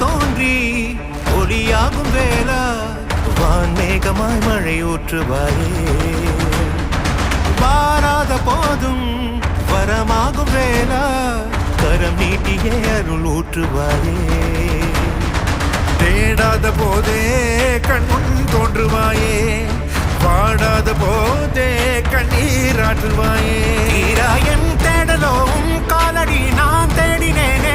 தோன்றி ஒளியாகும் வேளா வான்மேகமாய் மழை ஊற்றுவாயே வாராத போதும் வரமாகும் வேளா கரம் நீட்டியே அருள் ஊற்றுவாயே தேடாத போதே கண்முன் தோன்றுவாயே வாடாத போதே கண்ணீராற்றுவாயே தீராயன் தேடலோவும் காலடி நான் தேடினேனே